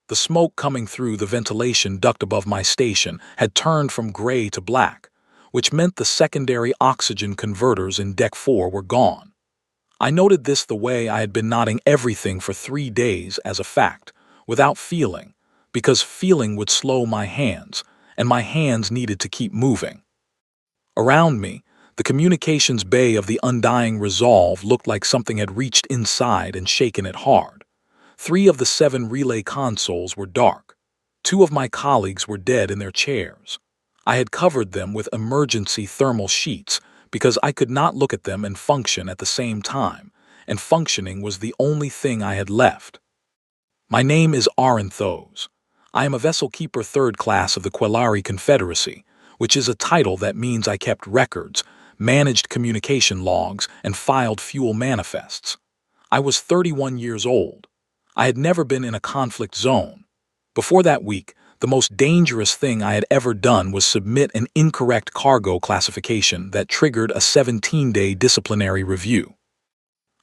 The smoke coming through the ventilation duct above my station had turned from gray to black, which meant the secondary oxygen converters in Deck 4 were gone. I noted this the way I had been noting everything for 3 days as a fact, without feeling, because feeling would slow my hands, and my hands needed to keep moving. Around me, the communications bay of the Undying Resolve looked like something had reached inside and shaken it hard. 3 of the 7 relay consoles were dark. 2 of my colleagues were dead in their chairs. I had covered them with emergency thermal sheets because I could not look at them and function at the same time, and functioning was the only thing I had left. My name is Arinthos. I am a vessel keeper 3rd class of the Quelari Confederacy, which is a title that means I kept records, managed communication logs, and filed fuel manifests. I was 31 years old. I had never been in a conflict zone. Before that week, the most dangerous thing I had ever done was submit an incorrect cargo classification that triggered a 17-day disciplinary review.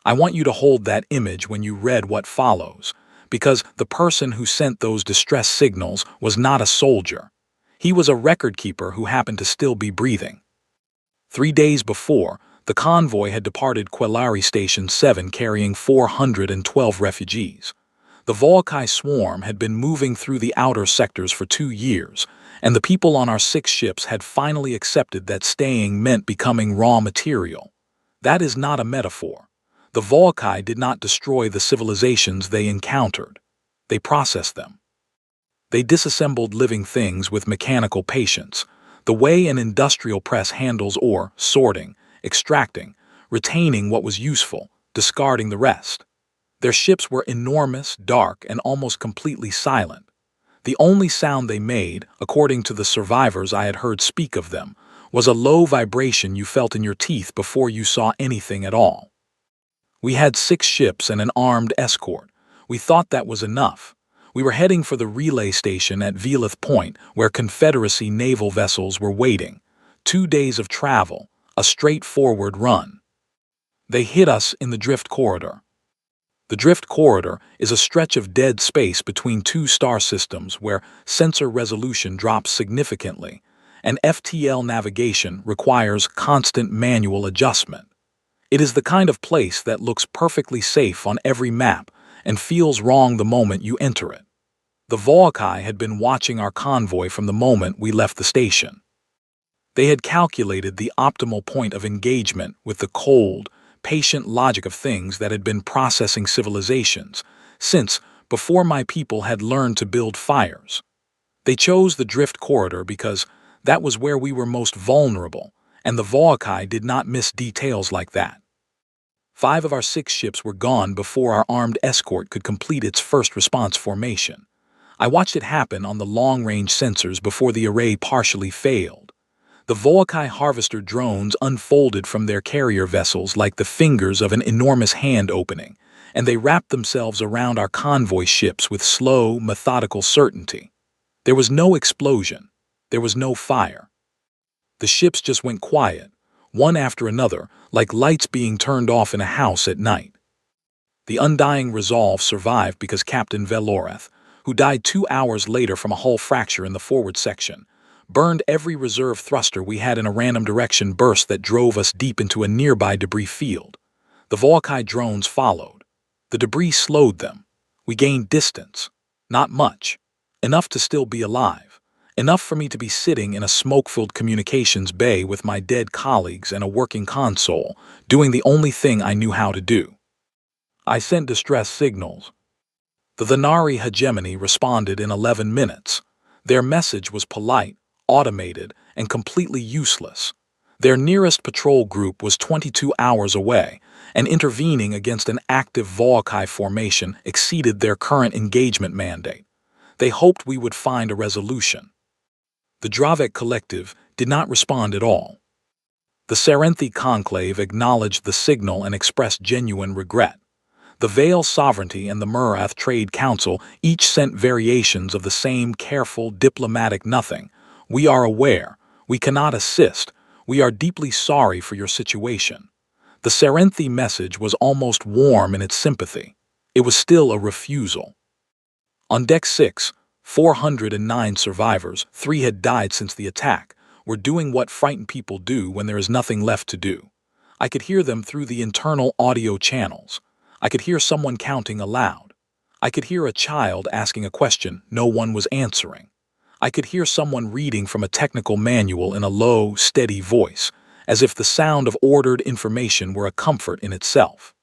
I want you to hold that image when you read what follows, because the person who sent those distress signals was not a soldier. He was a record keeper who happened to still be breathing. 3 days before, the convoy had departed Quelari Station 7 carrying 412 refugees. The Volkai swarm had been moving through the outer sectors for 2 years, and the people on our 6 ships had finally accepted that staying meant becoming raw material. That is not a metaphor. The Volkai did not destroy the civilizations they encountered. They processed them. They disassembled living things with mechanical patience, the way an industrial press handles ore, sorting, extracting, retaining what was useful, discarding the rest. Their ships were enormous, dark, and almost completely silent. The only sound they made, according to the survivors I had heard speak of them, was a low vibration you felt in your teeth before you saw anything at all. We had 6 ships and an armed escort. We thought that was enough. We were heading for the relay station at Velith Point, where Confederacy naval vessels were waiting. 2 days of travel, a straightforward run. They hit us in the drift corridor. The drift corridor is a stretch of dead space between 2 star systems where sensor resolution drops significantly, and FTL navigation requires constant manual adjustment. It is the kind of place that looks perfectly safe on every map and feels wrong the moment you enter it. The Volkai had been watching our convoy from the moment we left the station. They had calculated the optimal point of engagement with the cold, patient logic of things that had been processing civilizations, since before my people had learned to build fires. They chose the drift corridor because that was where we were most vulnerable, and the Volkai did not miss details like that. 5 of our 6 ships were gone before our armed escort could complete its first response formation. I watched it happen on the long-range sensors before the array partially failed. The Volkai harvester drones unfolded from their carrier vessels like the fingers of an enormous hand opening, and they wrapped themselves around our convoy ships with slow, methodical certainty. There was no explosion. There was no fire. The ships just went quiet, one after another, like lights being turned off in a house at night. The Undying Resolve survived because Captain Veloreth, who died 2 hours later from a hull fracture in the forward section, burned every reserve thruster we had in a random direction burst that drove us deep into a nearby debris field. The Volkai drones followed. The debris slowed them. We gained distance. Not much. Enough to still be alive. Enough for me to be sitting in a smoke-filled communications bay with my dead colleagues and a working console, doing the only thing I knew how to do. I sent distress signals. The Thanari hegemony responded in 11 minutes. Their message was polite, automated, and completely useless. Their nearest patrol group was 22 hours away, and intervening against an active Volkai formation exceeded their current engagement mandate. They hoped we would find a resolution. The Dravek Collective did not respond at all. The Serenthi Conclave acknowledged the signal and expressed genuine regret. The Vale Sovereignty and the Murath Trade Council each sent variations of the same careful, diplomatic nothing. We are aware. We cannot assist. We are deeply sorry for your situation. The Serenthi message was almost warm in its sympathy. It was still a refusal. On Deck 6, 409 survivors, 3 had died since the attack, were doing what frightened people do when there is nothing left to do. I could hear them through the internal audio channels. I could hear someone counting aloud. I could hear a child asking a question no one was answering. I could hear someone reading from a technical manual in a low, steady voice, as if the sound of ordered information were a comfort in itself.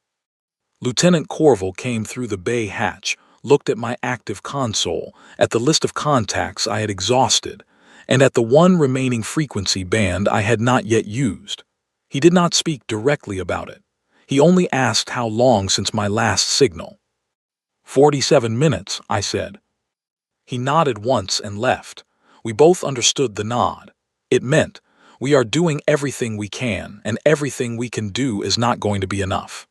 Lieutenant Corval came through the bay hatch, looked at my active console, at the list of contacts I had exhausted, and at the one remaining frequency band I had not yet used. He did not speak directly about it. He only asked how long since my last signal. 47 minutes, I said. He nodded once and left. We both understood the nod. It meant, we are doing everything we can, and everything we can do is not going to be enough.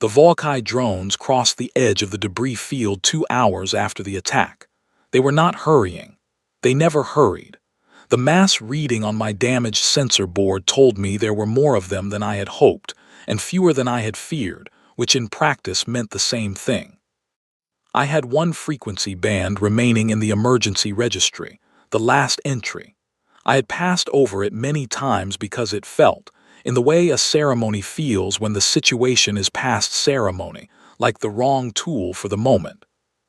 The Volkai drones crossed the edge of the debris field 2 hours after the attack. They were not hurrying. They never hurried. The mass reading on my damaged sensor board told me there were more of them than I had hoped, and fewer than I had feared, which in practice meant the same thing. I had one frequency band remaining in the emergency registry, the last entry. I had passed over it many times because it felt, in the way a ceremony feels when the situation is past ceremony, like the wrong tool for the moment.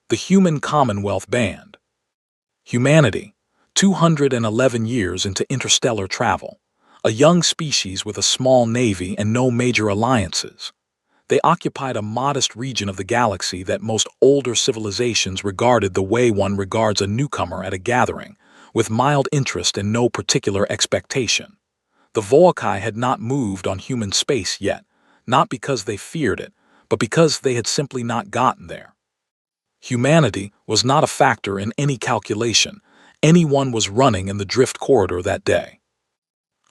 The Human Commonwealth Band. Humanity, 211 years into interstellar travel. A young species with a small navy and no major alliances. They occupied a modest region of the galaxy that most older civilizations regarded the way one regards a newcomer at a gathering, with mild interest and no particular expectation. The Volkai had not moved on human space yet, not because they feared it, but because they had simply not gotten there. Humanity was not a factor in any calculation. Anyone was running in the drift corridor that day.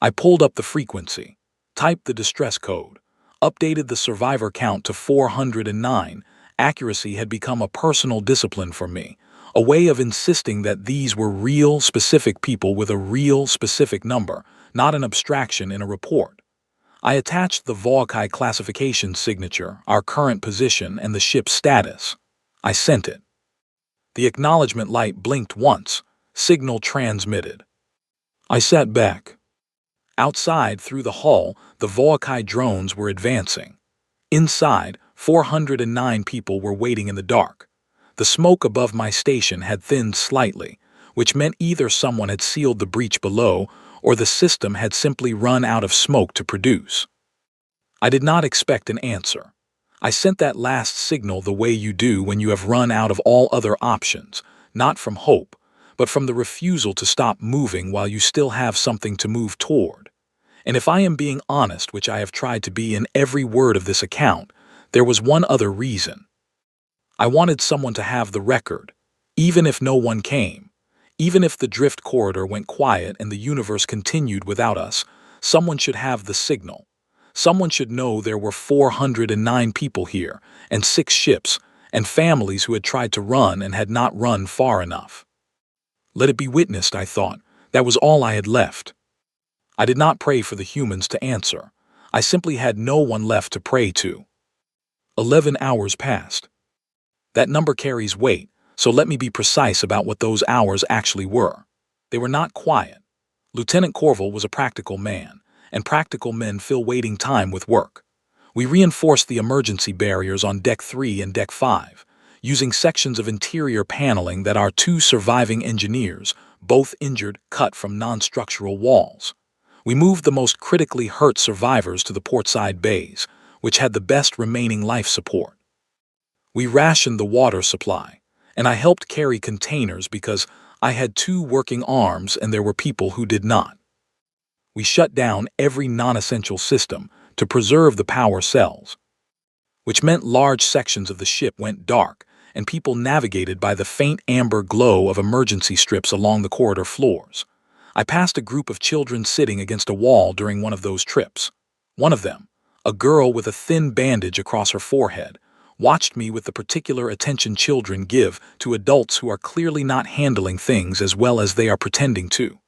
I pulled up the frequency, typed the distress code, updated the survivor count to 409. Accuracy had become a personal discipline for me, a way of insisting that these were real, specific people with a real, specific number, not an abstraction in a report. I attached the Volkai classification signature, our current position, and the ship's status. I sent it. The acknowledgement light blinked once. Signal transmitted. I sat back. Outside, through the hull, the Volkai drones were advancing. Inside, 409 people were waiting in the dark. The smoke above my station had thinned slightly, which meant either someone had sealed the breach below or the system had simply run out of smoke to produce. I did not expect an answer. I sent that last signal the way you do when you have run out of all other options, not from hope, but from the refusal to stop moving while you still have something to move toward. And if I am being honest, which I have tried to be in every word of this account, there was one other reason. I wanted someone to have the record, even if no one came. Even if the drift corridor went quiet and the universe continued without us, someone should have the signal. Someone should know there were 409 people here, and 6 ships, and families who had tried to run and had not run far enough. Let it be witnessed, I thought. That was all I had left. I did not pray for the humans to answer. I simply had no one left to pray to. 11 hours passed. That number carries weight, so let me be precise about what those hours actually were. They were not quiet. Lieutenant Corval was a practical man, and practical men fill waiting time with work. We reinforced the emergency barriers on Deck 3 and Deck 5, using sections of interior paneling that our 2 surviving engineers, both injured, cut from non-structural walls. We moved the most critically hurt survivors to the portside bays, which had the best remaining life support. We rationed the water supply, and I helped carry containers because I had 2 working arms and there were people who did not. We shut down every non-essential system to preserve the power cells, which meant large sections of the ship went dark and people navigated by the faint amber glow of emergency strips along the corridor floors. I passed a group of children sitting against a wall during one of those trips. One of them, a girl with a thin bandage across her forehead, watched me with the particular attention children give to adults who are clearly not handling things as well as they are pretending to.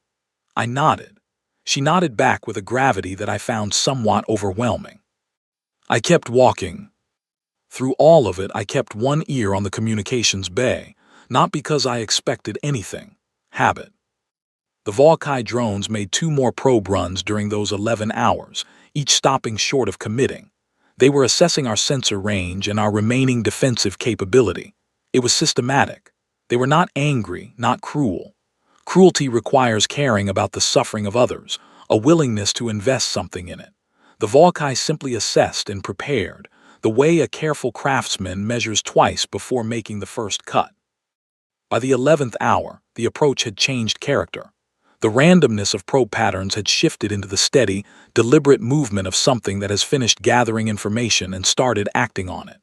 I nodded. She nodded back with a gravity that I found somewhat overwhelming. I kept walking. Through all of it, I kept one ear on the communications bay, Not because I expected anything. Habit. The Volkai drones made 2 more probe runs during those 11 hours, each stopping short of committing. They were assessing our sensor range and our remaining defensive capability. It was systematic. They were not angry, not cruel. Cruelty requires caring about the suffering of others, a willingness to invest something in it. The Volkai simply assessed and prepared, the way a careful craftsman measures twice before making the first cut. By the 11th hour, the approach had changed character. The randomness of probe patterns had shifted into the steady, deliberate movement of something that has finished gathering information and started acting on it.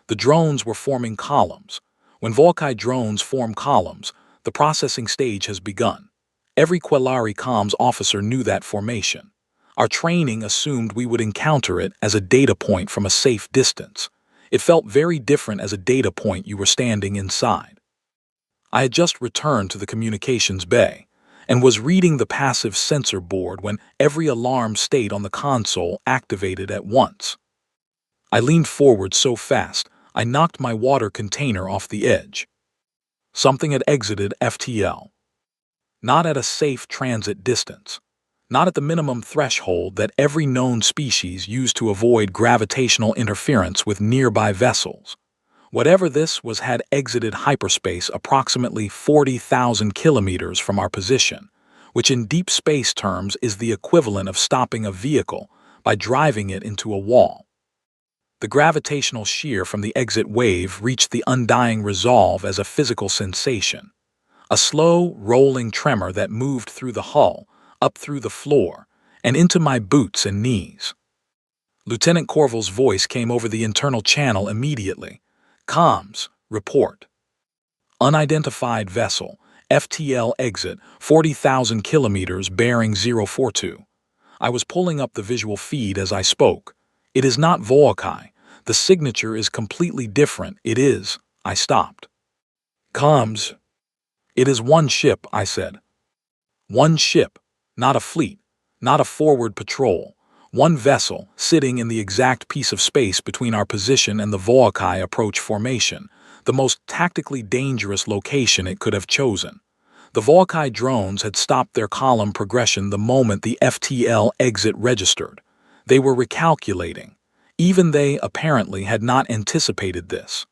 The drones were forming columns. When Volkai drones form columns, the processing stage has begun. Every Quelari comms officer knew that formation. Our training assumed we would encounter it as a data point from a safe distance. It felt very different as a data point you were standing inside. I had just returned to the communications bay and was reading the passive sensor board when every alarm state on the console activated at once. I leaned forward so fast, I knocked my water container off the edge. Something had exited FTL. Not at a safe transit distance. Not at the minimum threshold that every known species used to avoid gravitational interference with nearby vessels. Whatever this was had exited hyperspace approximately 40,000 kilometers from our position, which in deep space terms is the equivalent of stopping a vehicle by driving it into a wall. The gravitational shear from the exit wave reached the undying resolve as a physical sensation, a slow, rolling tremor that moved through the hull, up through the floor, and into my boots and knees. Lieutenant Corville's voice came over the internal channel immediately. Comms, report. Unidentified vessel, FTL exit, 40,000 kilometers, bearing 042. I was pulling up the visual feed as I spoke. It is not Volkai. The signature is completely different. It is. I stopped. Comms. It is one ship, I said. One ship, not a fleet, not a forward patrol. One vessel, sitting in the exact piece of space between our position and the Volkai approach formation, the most tactically dangerous location it could have chosen. The Volkai drones had stopped their column progression the moment the FTL exit registered. They were recalculating. Even they apparently had not anticipated this.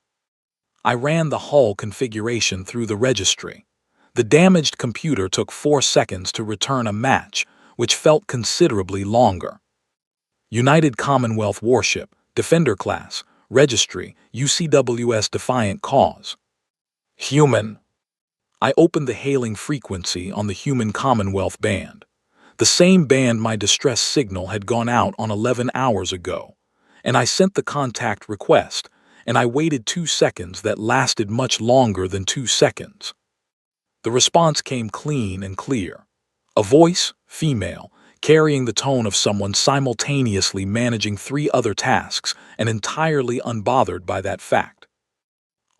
I ran the hull configuration through the registry. The damaged computer took 4 seconds to return a match, which felt considerably longer. United Commonwealth Warship, Defender Class, Registry, UCWS Defiant Cause. Human. I opened the hailing frequency on the Human Commonwealth band. The same band my distress signal had gone out on 11 hours ago. And I sent the contact request, and I waited 2 seconds that lasted much longer than 2 seconds. The response came clean and clear. A voice, female, carrying the tone of someone simultaneously managing 3 other tasks and entirely unbothered by that fact.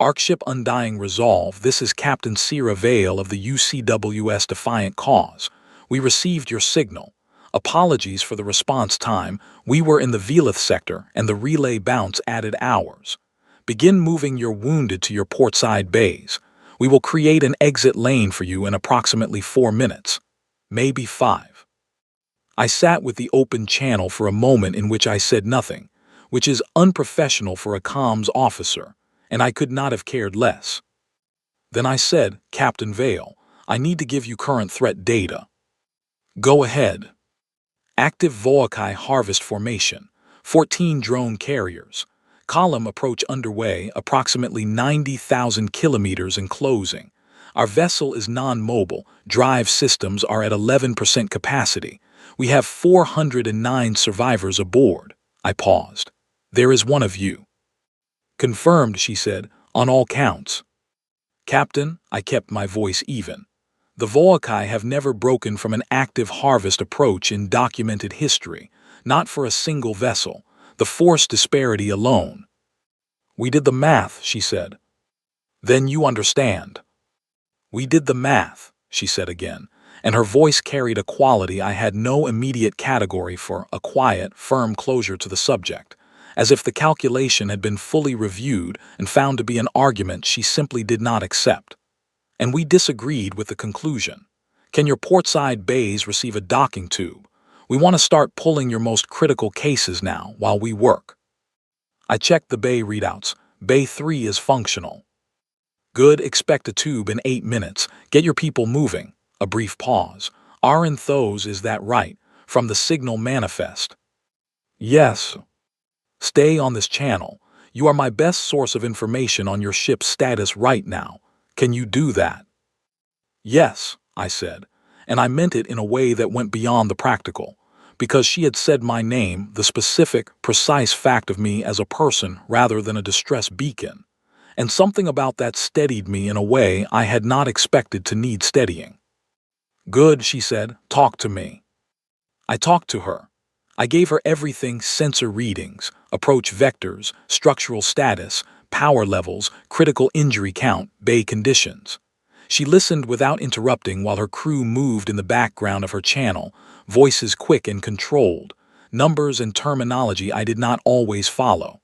Arkship Undying Resolve, this is Captain Sierra Vale of the UCWS Defiant Cause. We received your signal. Apologies for the response time. We were in the Velith sector and the relay bounce added hours. Begin moving your wounded to your portside bays. We will create an exit lane for you in approximately 4 minutes. Maybe 5. I sat with the open channel for a moment in which I said nothing, which is unprofessional for a comms officer, and I could not have cared less. Then I said, Captain Vale, I need to give you current threat data. Go ahead. Active Volkai harvest formation, 14 drone carriers. Column approach underway, approximately 90,000 kilometers in closing. Our vessel is non-mobile, drive systems are at 11% capacity. We have 409 survivors aboard. I paused. There is one of you. Confirmed, she said, on all counts. Captain, I kept my voice even. The Volkai have never broken from an active harvest approach in documented history, not for a single vessel, the force disparity alone. We did the math, she said. Then you understand. We did the math, she said again, and her voice carried a quality I had no immediate category for, a quiet, firm closure to the subject, as if the calculation had been fully reviewed and found to be an argument she simply did not accept. and we disagreed with the conclusion. Can your portside bays receive a docking tube? We want to start pulling your most critical cases now while we work. I checked the bay readouts. Bay 3 is functional. Good, expect a tube in 8 minutes. Get your people moving. A brief pause. Aren't those, is that right? From the signal manifest. Yes. Stay on this channel. You are my best source of information on your ship's status right now. Can you do that? Yes, I said, and I meant it in a way that went beyond the practical, because she had said my name, the specific, precise fact of me as a person rather than a distress beacon, and something about that steadied me in a way I had not expected to need steadying. Good, she said, talk to me. I talked to her. I gave her everything: sensor readings, approach vectors, structural status, power levels, critical injury count, bay conditions. She listened without interrupting while her crew moved in the background of her channel, voices quick and controlled, numbers and terminology I did not always follow.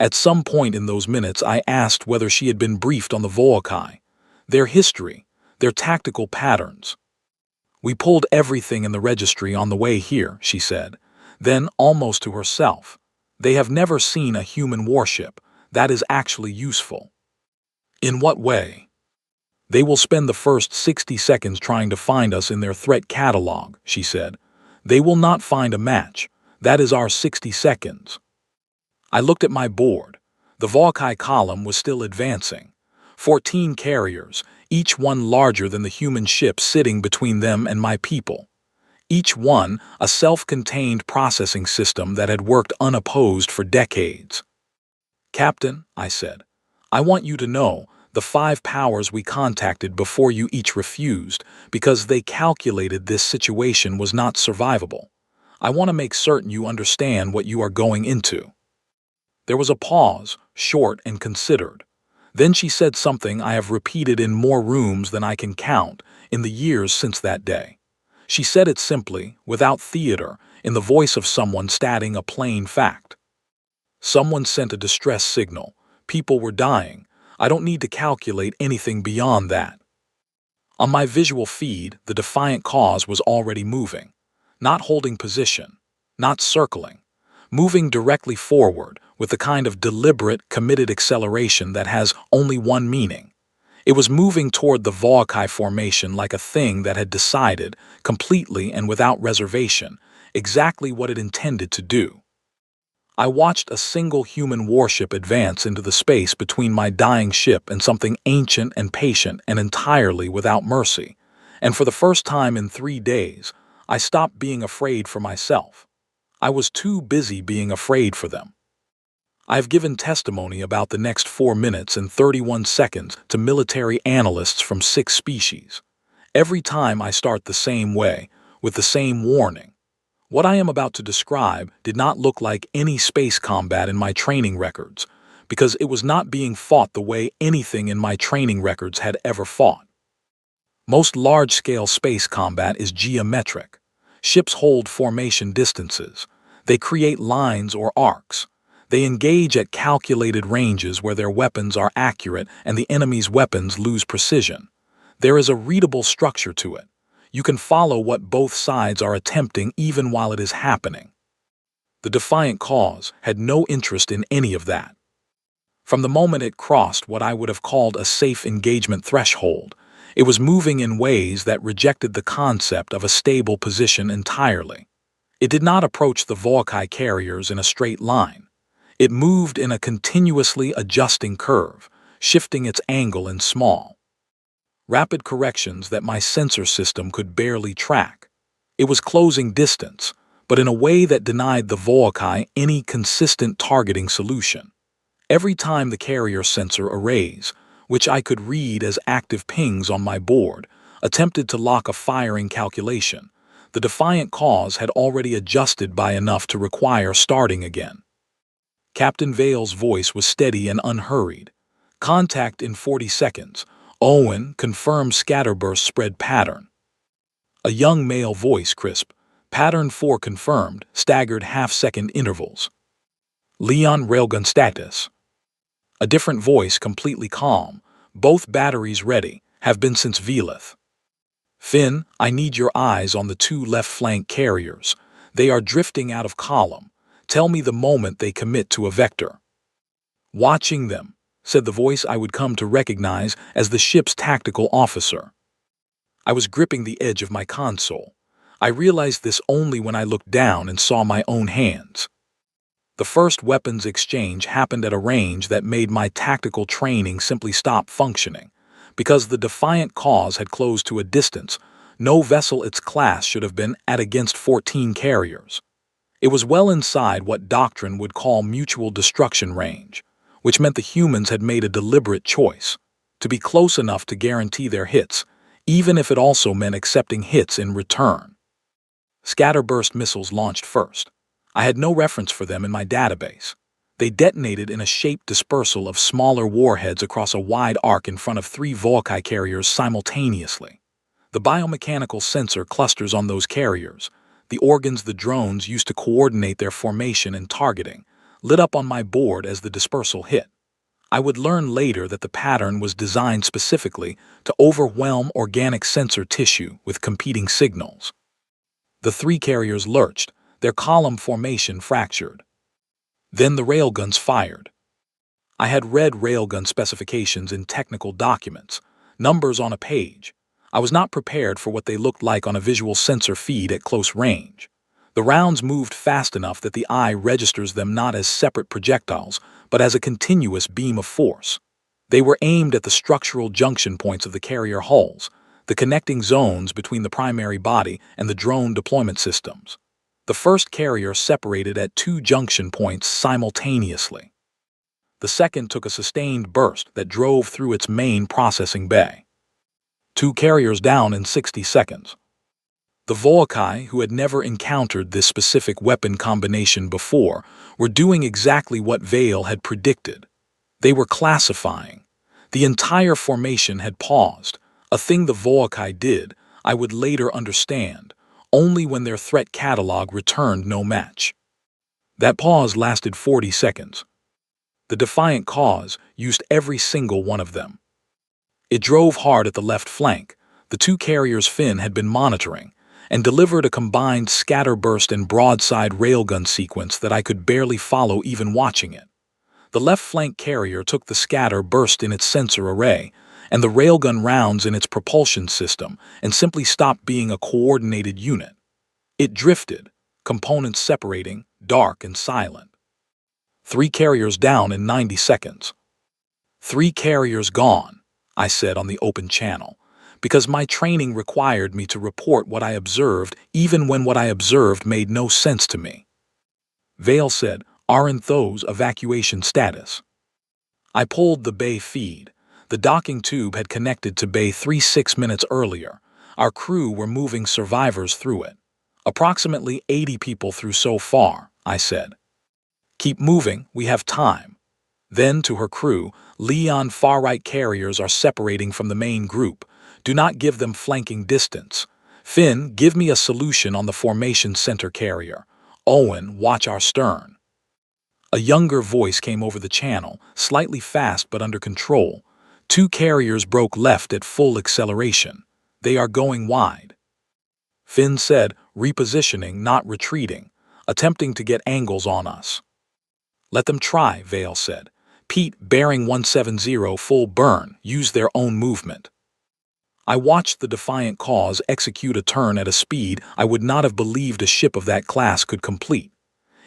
At some point in those minutes, I asked whether she had been briefed on the Volkai, their history, their tactical patterns. We pulled everything in the registry on the way here, she said. Then, almost to herself, they have never seen a human warship. That is actually useful. In what way? They will spend the first 60 seconds trying to find us in their threat catalog, she said. They will not find a match. That is our 60 seconds. I looked at my board. The Volkai column was still advancing. 14 carriers, each one larger than the human ship sitting between them and my people. Each one a self-contained processing system that had worked unopposed for decades. Captain, I said, I want you to know the 5 powers we contacted before you each refused because they calculated this situation was not survivable. I want to make certain you understand what you are going into. There was a pause, short and considered. Then she said something I have repeated in more rooms than I can count in the years since that day. She said it simply, without theater, in the voice of someone stating a plain fact. Someone sent a distress signal. People were dying. I don't need to calculate anything beyond that. On my visual feed, the defiant cause was already moving, not holding position, not circling, moving directly forward with the kind of deliberate, committed acceleration that has only one meaning. It was moving toward the Volkai formation like a thing that had decided, completely and without reservation, exactly what it intended to do. I watched a single human warship advance into the space between my dying ship and something ancient and patient and entirely without mercy, and for the first time in 3 days, I stopped being afraid for myself. I was too busy being afraid for them. I have given testimony about the next 4 minutes and 31 seconds to military analysts from 6 species. Every time I start the same way, with the same warning. What I am about to describe did not look like any space combat in my training records, because it was not being fought the way anything in my training records had ever fought. Most large-scale space combat is geometric. Ships hold formation distances. They create lines or arcs. They engage at calculated ranges where their weapons are accurate and the enemy's weapons lose precision. There is a readable structure to it. You can follow what both sides are attempting even while it is happening. The defiant cause had no interest in any of that. From the moment it crossed what I would have called a safe engagement threshold, it was moving in ways that rejected the concept of a stable position entirely. It did not approach the Volkai carriers in a straight line. It moved in a continuously adjusting curve, shifting its angle in small, rapid corrections that my sensor system could barely track. It was closing distance, but in a way that denied the Volkai any consistent targeting solution. Every time the carrier sensor arrays, which I could read as active pings on my board, attempted to lock a firing calculation, the defiant cause had already adjusted by enough to require starting again. Captain Vale's voice was steady and unhurried. Contact in 40 seconds. Owen, confirmed scatterburst spread pattern. A young male voice, crisp. Pattern 4 confirmed, staggered half-second intervals. Leon, railgun status. A different voice, completely calm. Both batteries ready. Have been since Velith. Finn, I need your eyes on the two left flank carriers. They are drifting out of column. Tell me the moment they commit to a vector. Watching them, said the voice I would come to recognize as the ship's tactical officer. I was gripping the edge of my console. I realized this only when I looked down and saw my own hands. The first weapons exchange happened at a range that made my tactical training simply stop functioning. Because the Defiant Cause had closed to a distance, no vessel its class should have been at against 14 carriers. It was well inside what doctrine would call mutual destruction range, which meant the humans had made a deliberate choice to be close enough to guarantee their hits, even if it also meant accepting hits in return. Scatterburst missiles launched first. I had no reference for them in my database. They detonated in a shaped dispersal of smaller warheads across a wide arc in front of 3 Volkai carriers simultaneously. The biomechanical sensor clusters on those carriers, the organs the drones used to coordinate their formation and targeting, lit up on my board as the dispersal hit. I would learn later that the pattern was designed specifically to overwhelm organic sensor tissue with competing signals. The 3 carriers lurched, their column formation fractured. Then the railguns fired. I had read railgun specifications in technical documents, numbers on a page. I was not prepared for what they looked like on a visual sensor feed at close range. The rounds moved fast enough that the eye registers them not as separate projectiles, but as a continuous beam of force. They were aimed at the structural junction points of the carrier hulls, the connecting zones between the primary body and the drone deployment systems. The first carrier separated at 2 junction points simultaneously. The second took a sustained burst that drove through its main processing bay. 2 carriers down in 60 seconds. The Volkai, who had never encountered this specific weapon combination before, were doing exactly what Vale had predicted. They were classifying. The entire formation had paused, a thing the Volkai did, I would later understand, only when their threat catalog returned no match. That pause lasted 40 seconds. The Defiant Cause used every single one of them. It drove hard at the left flank. The 2 carriers Finn had been monitoring, and delivered a combined scatterburst and broadside railgun sequence that I could barely follow even watching it. The left flank carrier took the scatter burst in its sensor array, and the railgun rounds in its propulsion system, and simply stopped being a coordinated unit. It drifted, components separating, dark and silent. 3 carriers down in 90 seconds. 3 carriers gone, I said on the open channel, because my training required me to report what I observed even when what I observed made no sense to me. Vale said, "Aren't those evacuation status?" I pulled the bay feed. The docking tube had connected to bay 3 6 minutes earlier. Our crew were moving survivors through it. Approximately 80 people through so far, I said. Keep moving, we have time. Then to her crew, Leon far-right carriers are separating from the main group. Do not give them flanking distance. Finn, give me a solution on the formation center carrier. Owen, watch our stern. A younger voice came over the channel, slightly fast but under control. 2 carriers broke left at full acceleration. They are going wide. Finn said, repositioning, not retreating, attempting to get angles on us. Let them try, Vale said. Pete, bearing 170 full burn, use their own movement. I watched the Defiant Cause execute a turn at a speed I would not have believed a ship of that class could complete.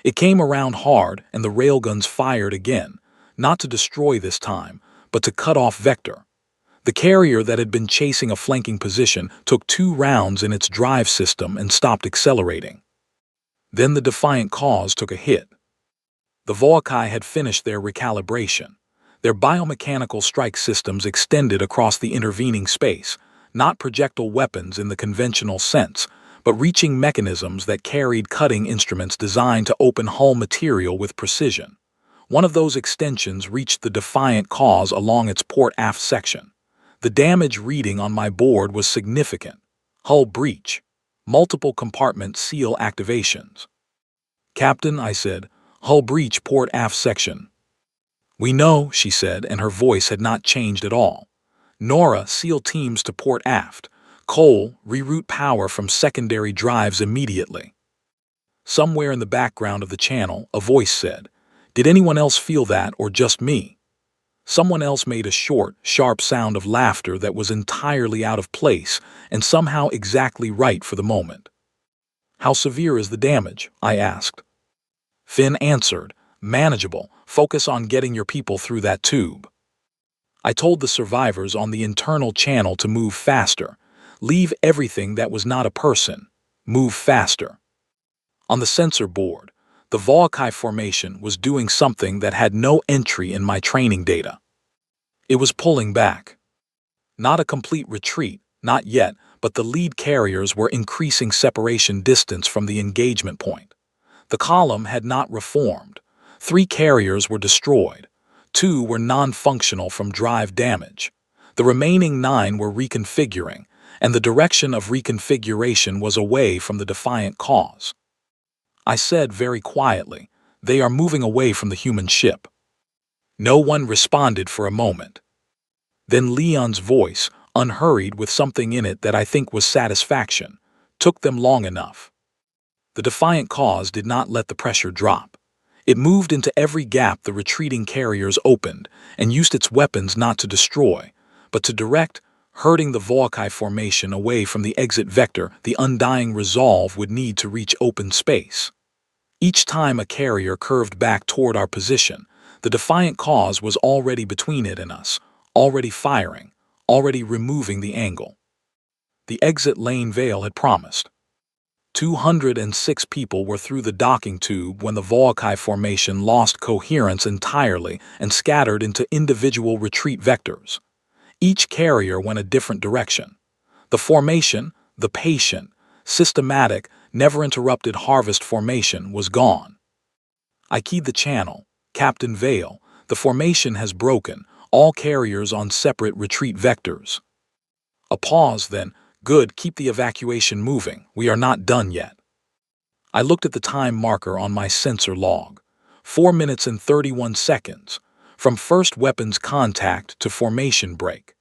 It came around hard and the railguns fired again, not to destroy this time, but to cut off vector. The carrier that had been chasing a flanking position took 2 rounds in its drive system and stopped accelerating. Then the Defiant Cause took a hit. The Volkai had finished their recalibration. Their biomechanical strike systems extended across the intervening space, not projectile weapons in the conventional sense, but reaching mechanisms that carried cutting instruments designed to open hull material with precision. One of those extensions reached the Defiant Cause along its port aft section. The damage reading on my board was significant. Hull breach. Multiple compartment seal activations. Captain, I said, hull breach port aft section. We know, she said, and her voice had not changed at all. Nora, SEAL teams to port aft. Cole, reroute power from secondary drives immediately. Somewhere in the background of the channel, a voice said, "Did anyone else feel that or just me?" Someone else made a short, sharp sound of laughter that was entirely out of place and somehow exactly right for the moment. "How severe is the damage?" I asked. Finn answered, "Manageable. Focus on getting your people through that tube." I told the survivors on the internal channel to move faster. Leave everything that was not a person. Move faster. On the sensor board, the Volkai formation was doing something that had no entry in my training data. It was pulling back. Not a complete retreat, not yet, but the lead carriers were increasing separation distance from the engagement point. The column had not reformed. 3 carriers were destroyed. 2 were non-functional from drive damage. The remaining 9 were reconfiguring, and the direction of reconfiguration was away from the defiant cause. I said very quietly, "They are moving away from the human ship." No one responded for a moment. Then Leon's voice, unhurried with something in it that I think was satisfaction, "Took them long enough." The defiant cause did not let the pressure drop. It moved into every gap the retreating carriers opened and used its weapons not to destroy, but to direct, herding the Volkai formation away from the exit vector the undying resolve would need to reach open space. Each time a carrier curved back toward our position, the defiant cause was already between it and us, already firing, already removing the angle. The exit lane Vale had promised. 206 people were through the docking tube when the Volkai formation lost coherence entirely and scattered into individual retreat vectors. Each carrier went a different direction. The formation, the patient, systematic, never-interrupted harvest formation was gone. I keyed the channel. "Captain Vale, the formation has broken, all carriers on separate retreat vectors." A pause, then, "Good, keep the evacuation moving. We are not done yet." I looked at the time marker on my sensor log. 4 minutes and 31 seconds, from first weapons contact to formation break.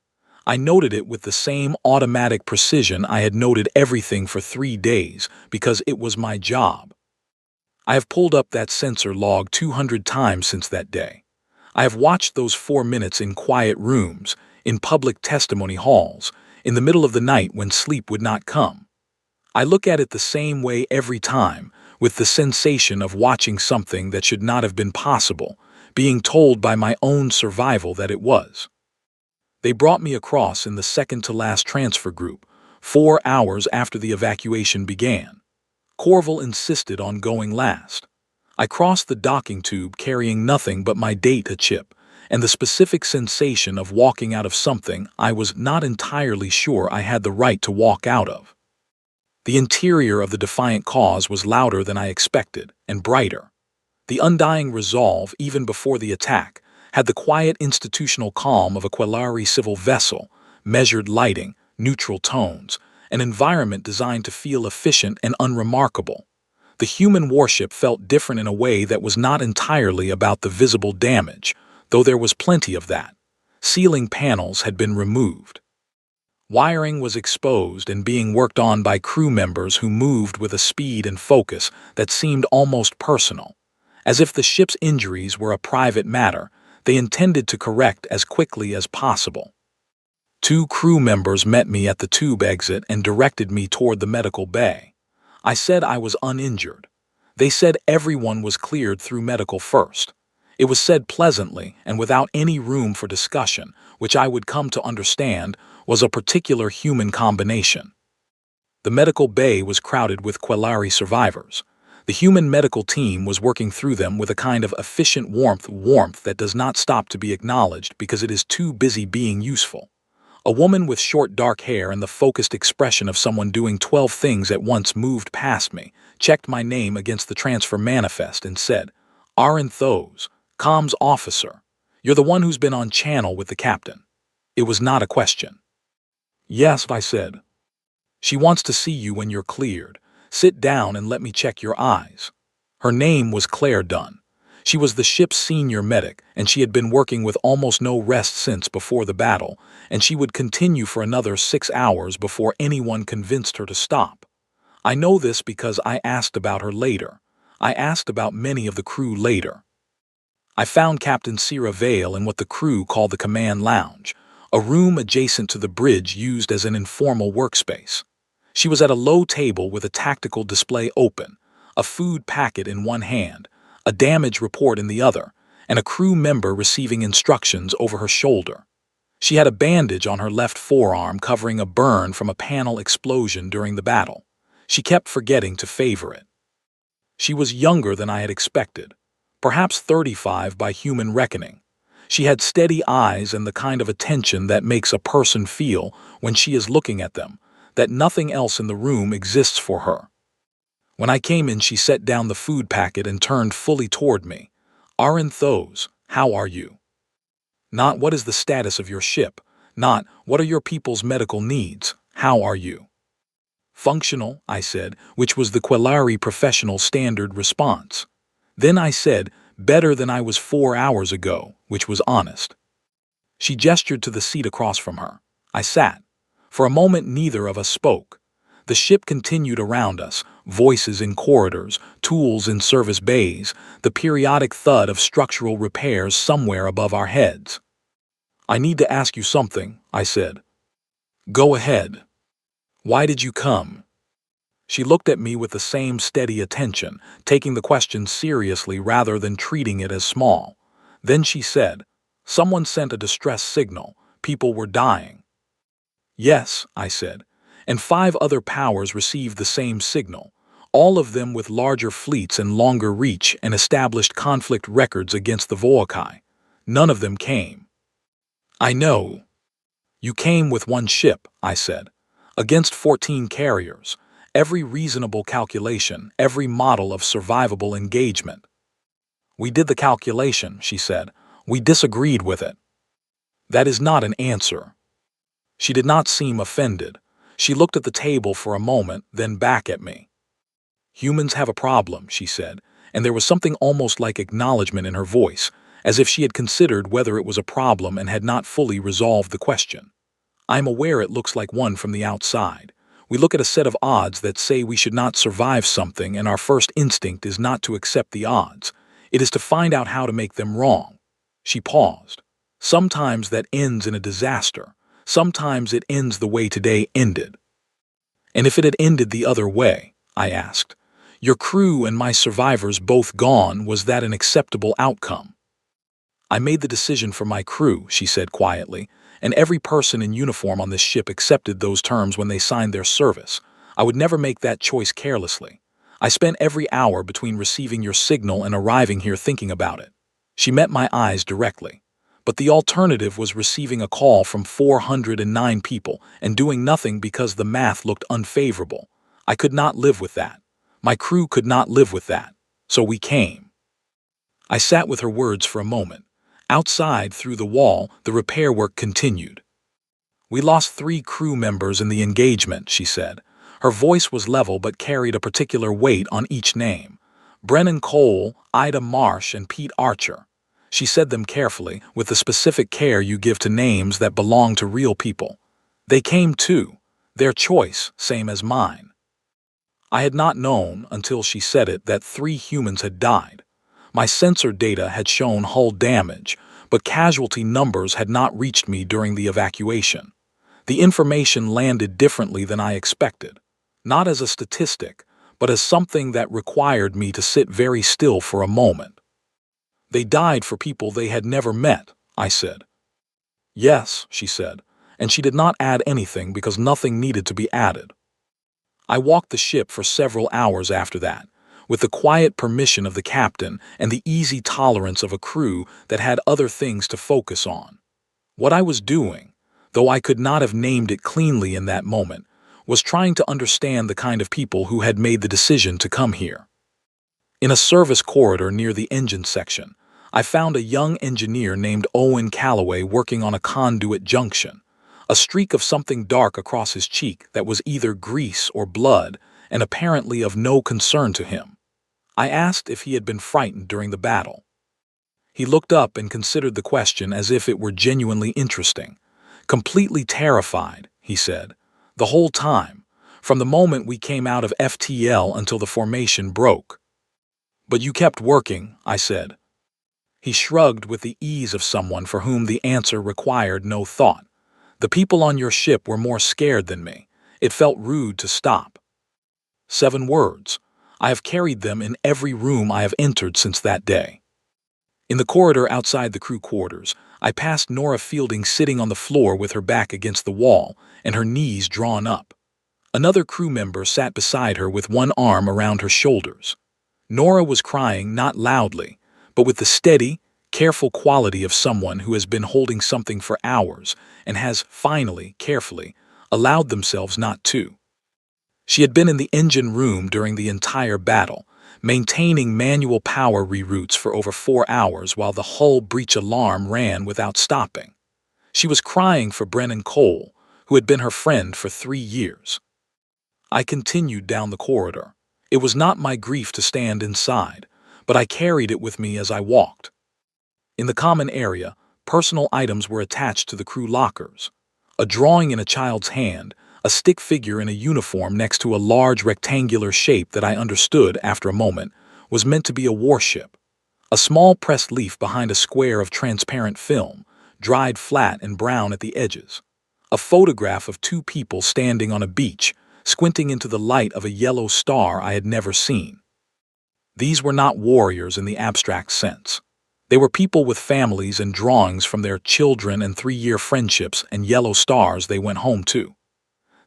I noted it with the same automatic precision I had noted everything for 3 days, because it was my job. I have pulled up that sensor log 200 times since that day. I have watched those 4 minutes in quiet rooms, in public testimony halls, in the middle of the night when sleep would not come. I look at it the same way every time, with the sensation of watching something that should not have been possible, being told by my own survival that it was. They brought me across in the second-to-last transfer group, 4 hours after the evacuation began. Corville insisted on going last. I crossed the docking tube carrying nothing but my data chip, and the specific sensation of walking out of something I was not entirely sure I had the right to walk out of. The interior of the defiant cause was louder than I expected, and brighter. The undying resolve, even before the attack, had the quiet institutional calm of a Quelari civil vessel, measured lighting, neutral tones, an environment designed to feel efficient and unremarkable. The human warship felt different in a way that was not entirely about the visible damage, though there was plenty of that. Ceiling panels had been removed. Wiring was exposed and being worked on by crew members who moved with a speed and focus that seemed almost personal. As if the ship's injuries were a private matter, they intended to correct as quickly as possible. 2 crew members met me at the tube exit and directed me toward the medical bay. I said I was uninjured. They said everyone was cleared through medical first. It was said pleasantly and without any room for discussion, which I would come to understand was a particular human combination. The medical bay was crowded with Quelari survivors. The human medical team was working through them with a kind of efficient warmth that does not stop to be acknowledged because it is too busy being useful. A woman with short dark hair and the focused expression of someone doing 12 things at once moved past me, checked my name against the transfer manifest and said, "Aaron Thos, comms officer. You're the one who's been on channel with the captain." It was not a question. "Yes," I said. "She wants to see you when you're cleared. Sit down and let me check your eyes." Her name was Claire Dunn. She was the ship's senior medic, and she had been working with almost no rest since before the battle, and she would continue for another 6 hours before anyone convinced her to stop. I know this because I asked about her later. I asked about many of the crew later. I found Captain Sierra Vale in what the crew called the command lounge, a room adjacent to the bridge used as an informal workspace. She was at a low table with a tactical display open, a food packet in one hand, a damage report in the other, and a crew member receiving instructions over her shoulder. She had a bandage on her left forearm covering a burn from a panel explosion during the battle. She kept forgetting to favor it. She was younger than I had expected, perhaps 35 by human reckoning. She had steady eyes and the kind of attention that makes a person feel, when she is looking at them, that nothing else in the room exists for her. When I came in, she set down the food packet and turned fully toward me. "Arenthos, how are you?" Not "what is the status of your ship?" Not "what are your people's medical needs?" "How are you?" "Functional," I said, which was the Quelari professional standard response. Then I said, "better than I was 4 hours ago," which was honest. She gestured to the seat across from her. I sat. For a moment neither of us spoke. The ship continued around us, voices in corridors, tools in service bays, the periodic thud of structural repairs somewhere above our heads. "I need to ask you something," I said. "Go ahead." "Why did you come?" She looked at me with the same steady attention, taking the question seriously rather than treating it as small. Then she said, "Someone sent a distress signal. People were dying." "Yes," I said, "and 5 other powers received the same signal, all of them with larger fleets and longer reach and established conflict records against the Voakai. None of them came." "I know." "You came with 1 ship," I said, "against 14 carriers. Every reasonable calculation, every model of survivable engagement." "We did the calculation," she said. "We disagreed with it." "That is not an answer." She did not seem offended. She looked at the table for a moment, then back at me. "Humans have a problem," she said, and there was something almost like acknowledgement in her voice, as if she had considered whether it was a problem and had not fully resolved the question. "I am aware it looks like one from the outside. We look at a set of odds that say we should not survive something, and our first instinct is not to accept the odds. It is to find out how to make them wrong." She paused. "Sometimes that ends in a disaster. Sometimes it ends the way today ended." "And if it had ended the other way?" I asked. "Your crew and my survivors both gone, was that an acceptable outcome?" "I made the decision for my crew," she said quietly, "and every person in uniform on this ship accepted those terms when they signed their service. I would never make that choice carelessly. I spent every hour between receiving your signal and arriving here thinking about it." She met my eyes directly. "But the alternative was receiving a call from 409 people and doing nothing because the math looked unfavorable. I could not live with that. My crew could not live with that. So we came." I sat with her words for a moment. Outside, through the wall, the repair work continued. "We lost 3 crew members in the engagement," she said. Her voice was level but carried a particular weight on each name. "Brennan Cole, Ida Marsh, and Pete Archer." She said them carefully, with the specific care you give to names that belong to real people. "They came too. Their choice, same as mine." I had not known, until she said it, that 3 humans had died. My sensor data had shown hull damage, but casualty numbers had not reached me during the evacuation. The information landed differently than I expected, not as a statistic, but as something that required me to sit very still for a moment. "They died for people they had never met," I said. "Yes," she said, and she did not add anything because nothing needed to be added. I walked the ship for several hours after that, with the quiet permission of the captain and the easy tolerance of a crew that had other things to focus on. What I was doing, though I could not have named it cleanly in that moment, was trying to understand the kind of people who had made the decision to come here. In a service corridor near the engine section, I found a young engineer named Owen Calloway working on a conduit junction, a streak of something dark across his cheek that was either grease or blood and apparently of no concern to him. I asked if he had been frightened during the battle. He looked up and considered the question as if it were genuinely interesting. Completely terrified, he said. The whole time, from the moment we came out of FTL until the formation broke. But you kept working, I said. He shrugged with the ease of someone for whom the answer required no thought. The people on your ship were more scared than me. It felt rude to stop. 7 words. I have carried them in every room I have entered since that day. In the corridor outside the crew quarters, I passed Nora Fielding sitting on the floor with her back against the wall and her knees drawn up. Another crew member sat beside her with one arm around her shoulders. Nora was crying not loudly, but with the steady, careful quality of someone who has been holding something for hours and has finally, carefully, allowed themselves not to. She had been in the engine room during the entire battle, maintaining manual power reroutes for over 4 hours while the hull breach alarm ran without stopping. She was crying for Brennan Cole, who had been her friend for 3 years. I continued down the corridor. It was not my grief to stand inside, but I carried it with me as I walked. In the common area, personal items were attached to the crew lockers. A drawing in a child's hand, a stick figure in a uniform next to a large rectangular shape that I understood, after a moment, was meant to be a warship. A small pressed leaf behind a square of transparent film, dried flat and brown at the edges. A photograph of 2 people standing on a beach, squinting into the light of a yellow star I had never seen. These were not warriors in the abstract sense. They were people with families and drawings from their children and 3-year friendships and yellow stars they went home to.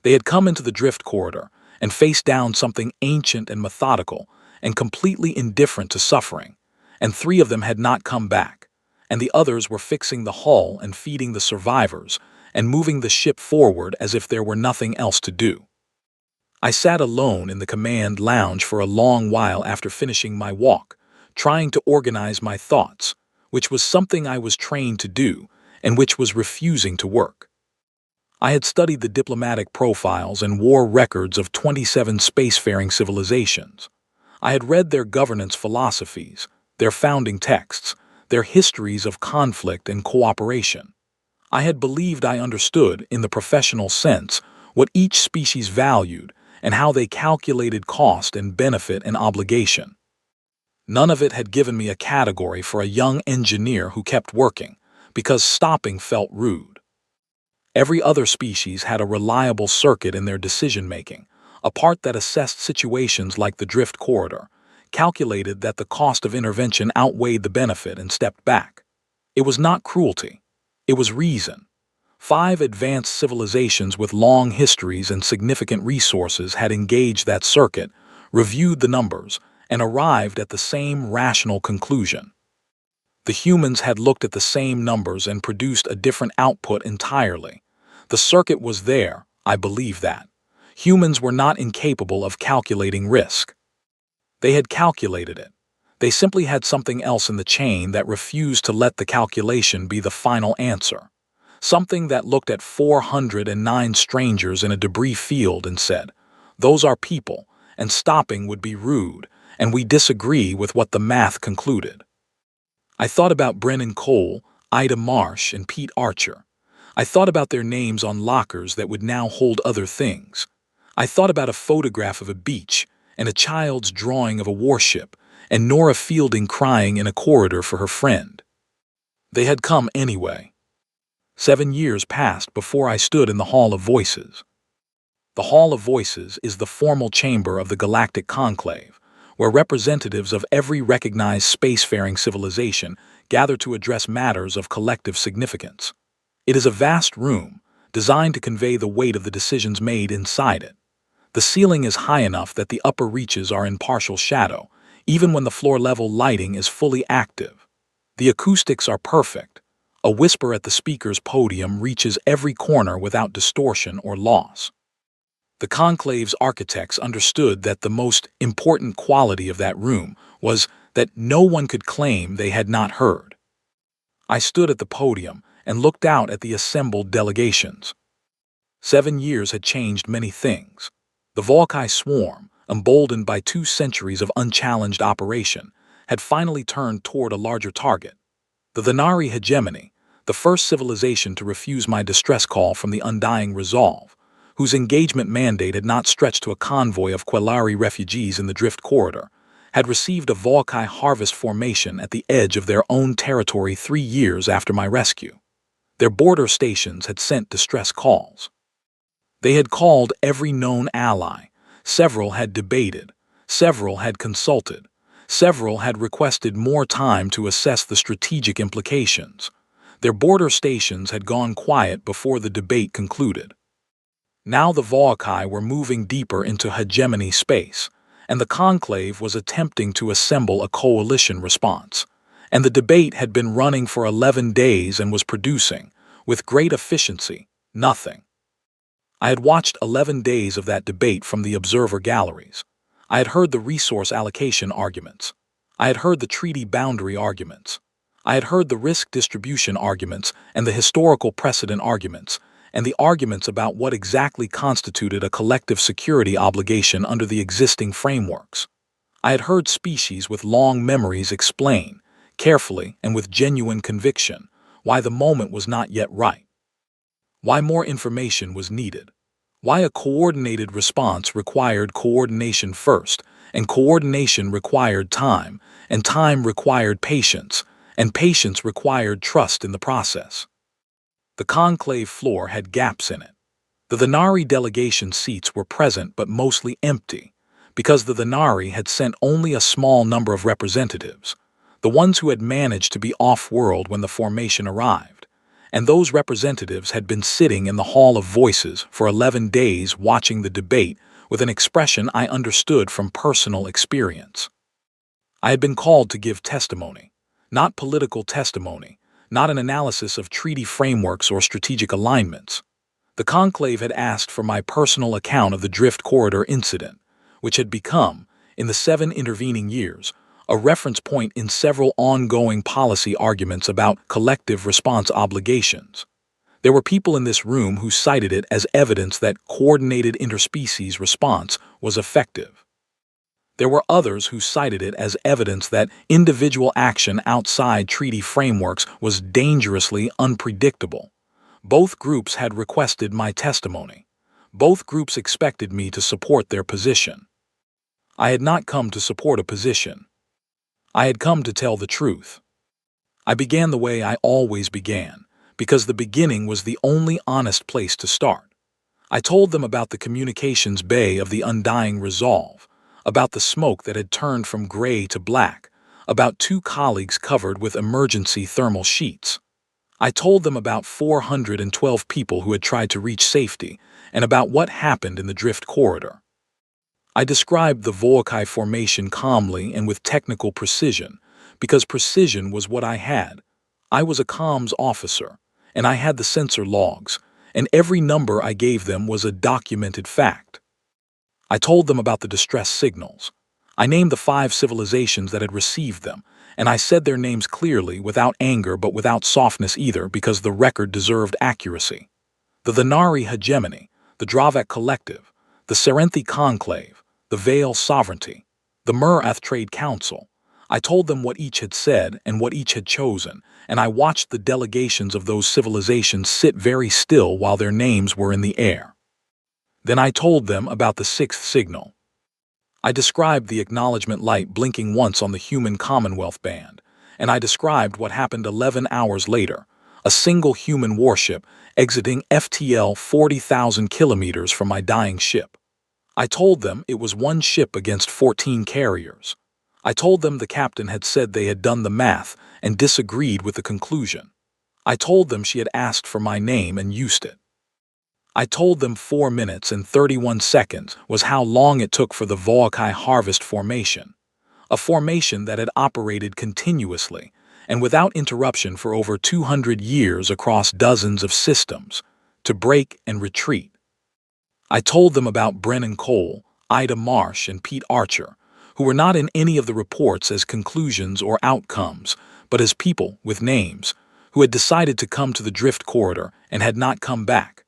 They had come into the drift corridor and faced down something ancient and methodical and completely indifferent to suffering, and 3 of them had not come back, and the others were fixing the hull and feeding the survivors and moving the ship forward as if there were nothing else to do. I sat alone in the command lounge for a long while after finishing my walk, trying to organize my thoughts, which was something I was trained to do and which was refusing to work. I had studied the diplomatic profiles and war records of 27 spacefaring civilizations. I had read their governance philosophies, their founding texts, their histories of conflict and cooperation. I had believed I understood, in the professional sense, what each species valued and how they calculated cost and benefit and obligation. None of it had given me a category for a young engineer who kept working, because stopping felt rude. Every other species had a reliable circuit in their decision-making, a part that assessed situations like the drift corridor, calculated that the cost of intervention outweighed the benefit and stepped back. It was not cruelty. It was reason. 5 advanced civilizations with long histories and significant resources had engaged that circuit, reviewed the numbers, and arrived at the same rational conclusion. The humans had looked at the same numbers and produced a different output entirely. The circuit was there, I believe that. Humans were not incapable of calculating risk. They had calculated it. They simply had something else in the chain that refused to let the calculation be the final answer. Something that looked at 409 strangers in a debris field and said, "Those are people, and stopping would be rude, and we disagree with what the math concluded." I thought about Brennan Cole, Ida Marsh, and Pete Archer. I thought about their names on lockers that would now hold other things. I thought about a photograph of a beach and a child's drawing of a warship and Nora Fielding crying in a corridor for her friend. They had come anyway. 7 years passed before I stood in the Hall of Voices. The Hall of Voices is the formal chamber of the Galactic Conclave, where representatives of every recognized spacefaring civilization gather to address matters of collective significance. It is a vast room, designed to convey the weight of the decisions made inside it. The ceiling is high enough that the upper reaches are in partial shadow, even when the floor-level lighting is fully active. The acoustics are perfect. A whisper at the speaker's podium reaches every corner without distortion or loss. The conclave's architects understood that the most important quality of that room was that no one could claim they had not heard. I stood at the podium and looked out at the assembled delegations. 7 years had changed many things. The Volkai swarm, emboldened by 2 centuries of unchallenged operation, had finally turned toward a larger target. The Thanari hegemony, the first civilization to refuse my distress call from the undying resolve, whose engagement mandate had not stretched to a convoy of Quelari refugees in the Drift Corridor, had received a Volkai harvest formation at the edge of their own territory 3 years after my rescue. Their border stations had sent distress calls. They had called every known ally. Several had debated. Several had consulted. Several had requested more time to assess the strategic implications. Their border stations had gone quiet before the debate concluded. Now the Volkai were moving deeper into hegemony space, and the conclave was attempting to assemble a coalition response. And the debate had been running for 11 days and was producing, with great efficiency, nothing. I had watched 11 days of that debate from the observer galleries. I had heard the resource allocation arguments. I had heard the treaty boundary arguments. I had heard the risk distribution arguments and the historical precedent arguments, and the arguments about what exactly constituted a collective security obligation under the existing frameworks. I had heard species with long memories explain, carefully and with genuine conviction, why the moment was not yet right. Why more information was needed. Why a coordinated response required coordination first, and coordination required time, and time required patience, and patience required trust in the process. The conclave floor had gaps in it. The Thanari delegation seats were present but mostly empty, because the Thanari had sent only a small number of representatives, the ones who had managed to be off-world when the formation arrived. And those representatives had been sitting in the Hall of Voices for 11 days watching the debate with an expression I understood from personal experience. I had been called to give testimony, not political testimony, not an analysis of treaty frameworks or strategic alignments. The conclave had asked for my personal account of the Drift Corridor incident, which had become, in the 7 intervening years, a reference point in several ongoing policy arguments about collective response obligations. There were people in this room who cited it as evidence that coordinated interspecies response was effective. There were others who cited it as evidence that individual action outside treaty frameworks was dangerously unpredictable. Both groups had requested my testimony. Both groups expected me to support their position. I had not come to support a position. I had come to tell the truth. I began the way I always began, because the beginning was the only honest place to start. I told them about the communications bay of the undying resolve, about the smoke that had turned from gray to black, about 2 colleagues covered with emergency thermal sheets. I told them about 412 people who had tried to reach safety, and about what happened in the Drift Corridor. I described the Volkai formation calmly and with technical precision, because precision was what I had. I was a comms officer, and I had the sensor logs, and every number I gave them was a documented fact. I told them about the distress signals. I named the 5 civilizations that had received them, and I said their names clearly, without anger but without softness either, because the record deserved accuracy. The Thanari hegemony, the Dravak collective, the Serenthi conclave, the Vale sovereignty, the Murath Trade Council. I told them what each had said and what each had chosen, and I watched the delegations of those civilizations sit very still while their names were in the air. Then I told them about the 6th signal. I described the acknowledgement light blinking once on the human Commonwealth band, and I described what happened 11 hours later, a single human warship exiting FTL 40,000 kilometers from my dying ship. I told them it was 1 ship against 14 carriers. I told them the captain had said they had done the math and disagreed with the conclusion. I told them she had asked for my name and used it. I told them 4 minutes and 31 seconds was how long it took for the Volkai harvest formation, a formation that had operated continuously and without interruption for over 200 years across dozens of systems, to break and retreat. I told them about Brennan Cole, Ida Marsh, and Pete Archer, who were not in any of the reports as conclusions or outcomes, but as people with names, who had decided to come to the Drift Corridor and had not come back.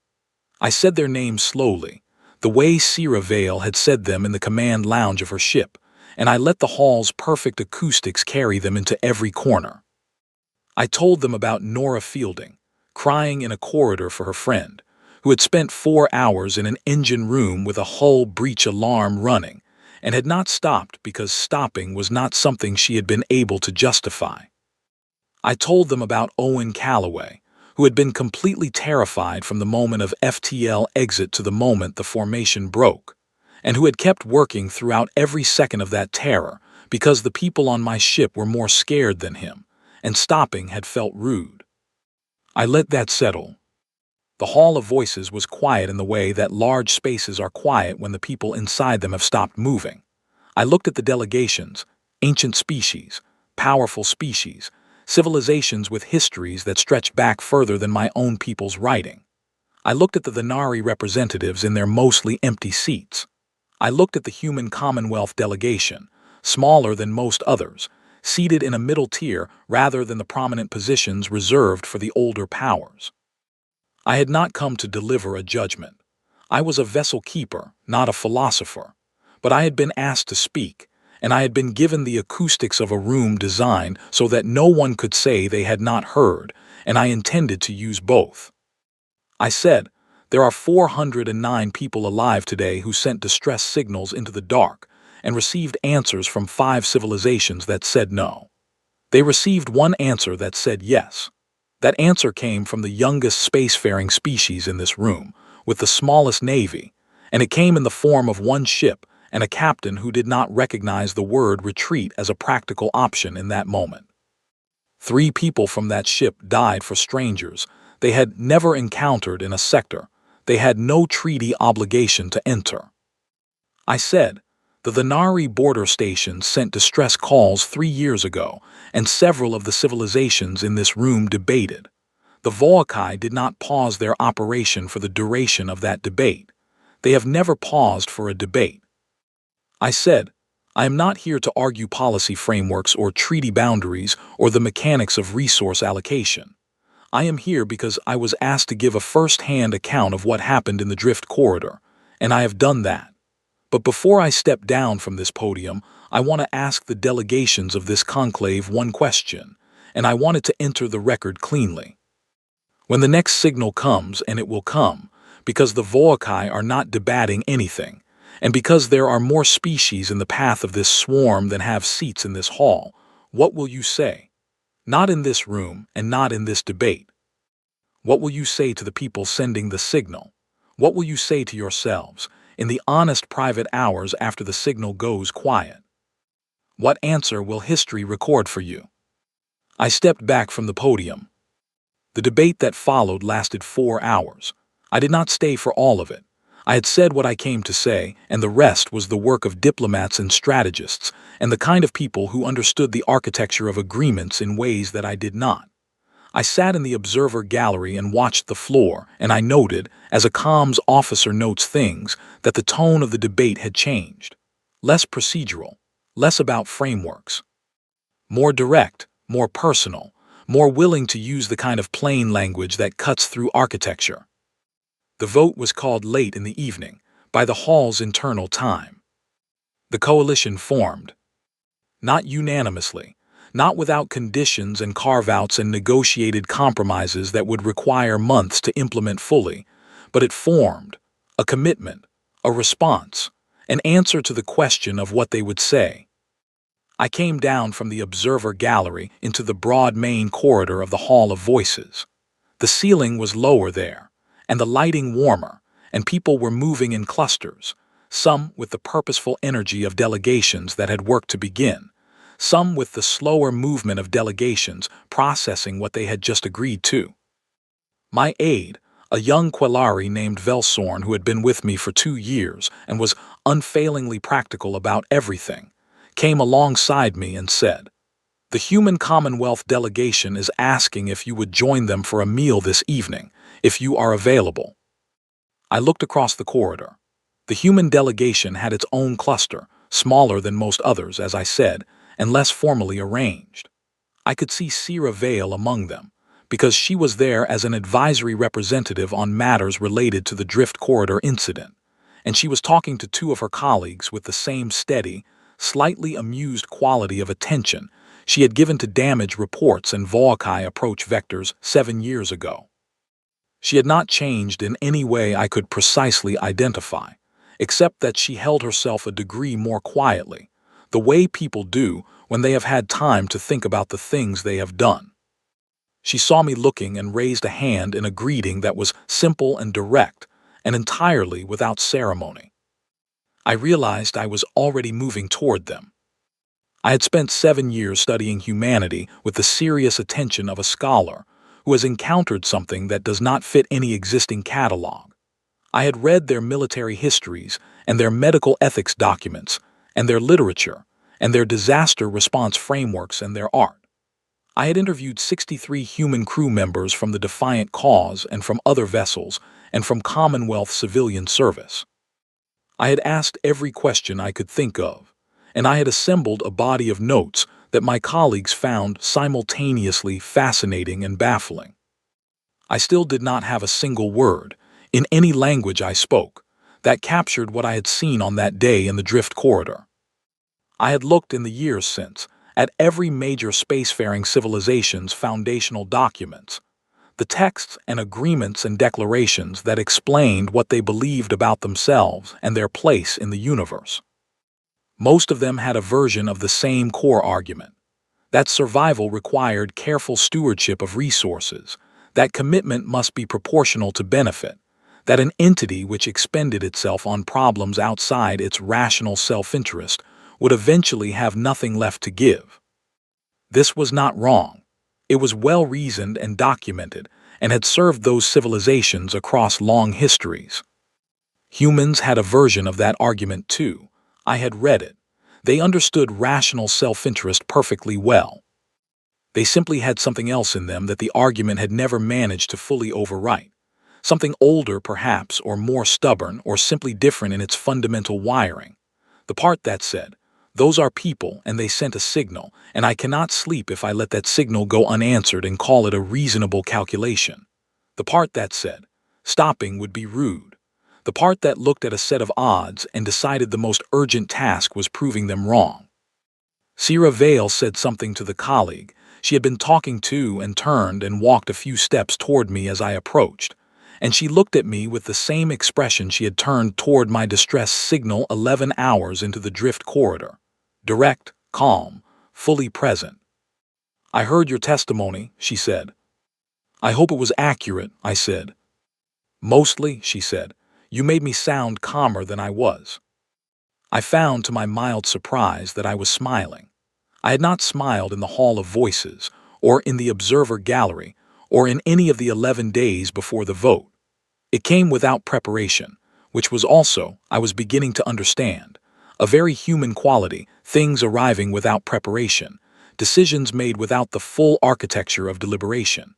I said their names slowly, the way Sierra Vale had said them in the command lounge of her ship, and I let the hall's perfect acoustics carry them into every corner. I told them about Nora Fielding, crying in a corridor for her friend, who had spent 4 hours in an engine room with a hull breach alarm running, and had not stopped because stopping was not something she had been able to justify. I told them about Owen Calloway, who had been completely terrified from the moment of FTL exit to the moment the formation broke, and who had kept working throughout every second of that terror because the people on my ship were more scared than him, and stopping had felt rude. I let that settle. The Hall of Voices was quiet in the way that large spaces are quiet when the people inside them have stopped moving. I looked at the delegations, ancient species, powerful species, civilizations with histories that stretch back further than my own people's writing. I looked at the Thanari representatives in their mostly empty seats. I looked at the human Commonwealth delegation, smaller than most others, seated in a middle tier rather than the prominent positions reserved for the older powers. I had not come to deliver a judgment. I was a vessel keeper, not a philosopher. But I had been asked to speak, and I had been given the acoustics of a room designed so that no one could say they had not heard, and I intended to use both. I said, there are 409 people alive today who sent distress signals into the dark and received answers from 5 civilizations that said no. They received one answer that said yes. That answer came from the youngest spacefaring species in this room, with the smallest navy, and it came in the form of one ship and a captain who did not recognize the word retreat as a practical option in that moment. 3 people from that ship died for strangers they had never encountered in a sector they had no treaty obligation to enter. I said, the Thanari border stations sent distress calls 3 years ago, and several of the civilizations in this room debated. The Voakai did not pause their operation for the duration of that debate. They have never paused for a debate. I said, I am not here to argue policy frameworks or treaty boundaries or the mechanics of resource allocation. I am here because I was asked to give a first-hand account of what happened in the Drift Corridor, and I have done that. But before I step down from this podium, I want to ask the delegations of this conclave one question, and I want it to enter the record cleanly. When the next signal comes, and it will come, because the Voakai are not debating anything, and because there are more species in the path of this swarm than have seats in this hall, what will you say? Not in this room, and not in this debate. What will you say to the people sending the signal? What will you say to yourselves, in the honest private hours after the signal goes quiet? What answer will history record for you? I stepped back from the podium. The debate that followed lasted 4 hours. I did not stay for all of it. I had said what I came to say, and the rest was the work of diplomats and strategists, and the kind of people who understood the architecture of agreements in ways that I did not. I sat in the observer gallery and watched the floor, and I noted, as a comms officer notes things, that the tone of the debate had changed. Less procedural, less about frameworks. More direct, more personal, more willing to use the kind of plain language that cuts through architecture. The vote was called late in the evening, by the hall's internal time. The coalition formed. Not unanimously, not without conditions and carve-outs and negotiated compromises that would require months to implement fully, but it formed, a commitment, a response, an answer to the question of what they would say. I came down from the observer gallery into the broad main corridor of the Hall of Voices. The ceiling was lower there, and the lighting warmer, and people were moving in clusters, some with the purposeful energy of delegations that had worked to begin, some with the slower movement of delegations processing what they had just agreed to. My aide, a young Quelari named Velsorn who had been with me for 2 years and was unfailingly practical about everything, came alongside me and said, "The Human Commonwealth delegation is asking if you would join them for a meal this evening, if you are available." I looked across the corridor. The human delegation had its own cluster, smaller than most others, as I said, and less formally arranged. I could see Sierra Vale among them, because she was there as an advisory representative on matters related to the Drift Corridor incident, and she was talking to 2 of her colleagues with the same steady, slightly amused quality of attention she had given to damage reports and Volkai approach vectors 7 years ago. She had not changed in any way I could precisely identify, except that she held herself a degree more quietly, the way people do when they have had time to think about the things they have done. She saw me looking and raised a hand in a greeting that was simple and direct, and entirely without ceremony. I realized I was already moving toward them. I had spent 7 years studying humanity with the serious attention of a scholar who has encountered something that does not fit any existing catalog. I had read their military histories and their medical ethics documents and their literature and their disaster response frameworks and their art. I had interviewed 63 human crew members from the Defiant Cause and from other vessels and from Commonwealth civilian service. I had asked every question I could think of, and I had assembled a body of notes that my colleagues found simultaneously fascinating and baffling. I still did not have a single word, in any language I spoke, that captured what I had seen on that day in the drift corridor. I had looked in the years since at every major spacefaring civilization's foundational documents, the texts and agreements and declarations that explained what they believed about themselves and their place in the universe. Most of them had a version of the same core argument, that survival required careful stewardship of resources, that commitment must be proportional to benefit, that an entity which expended itself on problems outside its rational self-interest would eventually have nothing left to give. This was not wrong. It was well-reasoned and documented, and had served those civilizations across long histories. Humans had a version of that argument too. I had read it. They understood rational self-interest perfectly well. They simply had something else in them that the argument had never managed to fully overwrite. Something older, perhaps, or more stubborn, or simply different in its fundamental wiring. The part that said, "Those are people, and they sent a signal, and I cannot sleep if I let that signal go unanswered and call it a reasonable calculation." The part that said, "Stopping would be rude." The part that looked at a set of odds and decided the most urgent task was proving them wrong. Sierra Vale said something to the colleague she had been talking to and turned and walked a few steps toward me as I approached, and she looked at me with the same expression she had turned toward my distress signal 11 hours into the drift corridor. Direct, calm, fully present. "I heard your testimony," she said. "I hope it was accurate," I said. "Mostly," she said. "You made me sound calmer than I was." I found to my mild surprise that I was smiling. I had not smiled in the Hall of Voices, or in the Observer Gallery, or in any of the 11 days before the vote. It came without preparation, which was also, I was beginning to understand, a very human quality, things arriving without preparation, decisions made without the full architecture of deliberation,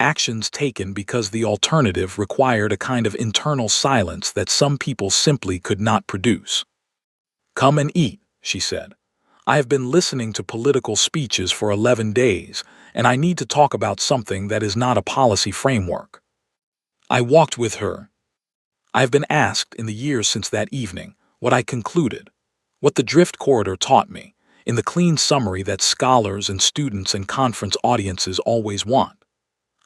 actions taken because the alternative required a kind of internal silence that some people simply could not produce. "Come and eat," she said. "I have been listening to political speeches for 11 days, and I need to talk about something that is not a policy framework." I walked with her. I have been asked in the years since that evening what I concluded, what the drift corridor taught me, in the clean summary that scholars and students and conference audiences always want.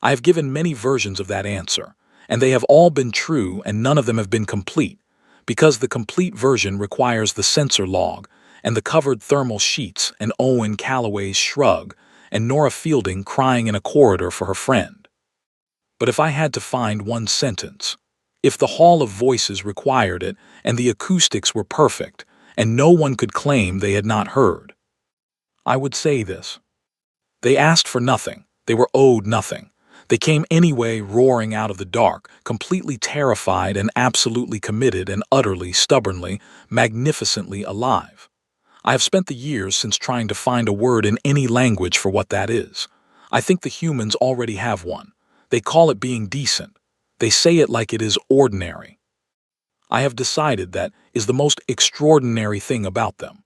I have given many versions of that answer, and they have all been true and none of them have been complete, because the complete version requires the sensor log and the covered thermal sheets and Owen Calloway's shrug and Nora Fielding crying in a corridor for her friend. But if I had to find one sentence, if the Hall of Voices required it and the acoustics were perfect and no one could claim they had not heard, I would say this. They asked for nothing, they were owed nothing. They came anyway roaring out of the dark, completely terrified and absolutely committed and utterly, stubbornly, magnificently alive. I have spent the years since trying to find a word in any language for what that is. I think the humans already have one. They call it being decent. They say it like it is ordinary. I have decided that is the most extraordinary thing about them.